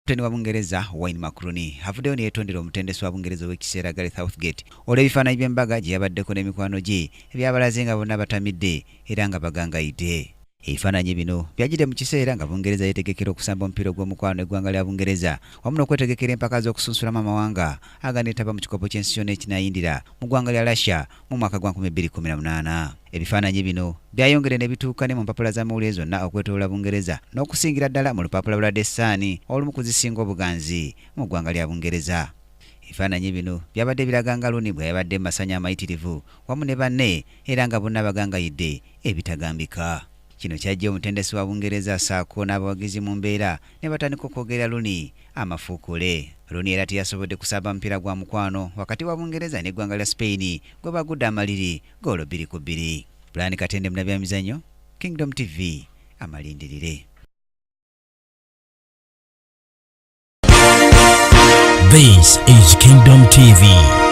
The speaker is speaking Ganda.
Kapteni wa Bungereza Wayne Makroni havuddeyo ne yeetondera omutendesi wa Bungereza w'ekiseera Gareth Southgate olw'ebifaananyi by'embaga gye yabaddeko n'emikwano gye ebyabalaze nga bonna batamidde era nga bagangayidde. Ebifaananyi bino byajjidde mu kiseera nga Bungereza yeetegekera okusamba omupiira gw'omukwano n'eggwanga lya Bungereza wamu n'okwetegekera empaka z'okusunsulamu amawanga aganeetaba mu kikopo ky'ensi yonna ekinaayindira mu ggwanga lya Russia mu mwaka gwa 2018. Ebifaananyi bino byayongera ne bituuka ne mu mpapula z'amawulire zonna okwetooloola Bungereza n'okusingira ddala mu lupapula lwa The Sun olumu ku zisinga obuganzi mu ggwanga lya Bungereza. Ebifaananyi bino byabadde biraga nga Rooney bwe yabadde mu masanya amayitirivu wamu ne banne era nga bonna bagangayidde ebitagambika. Kino kyajja omutendesi wa Bungereza ssaako n'abawagizi mu mbeera ne batandika okwogerera Rooney amafuukule. Rooney era teyasobodde kusamba mupiira gwa mukwano wakati wa Bungereza n'eggwanga lya Spain gwe bagudde amaliri goolo 2-2. Brian Katende mu byamizannyo, Kingdom TV amalindirire. This is Kingdom TV.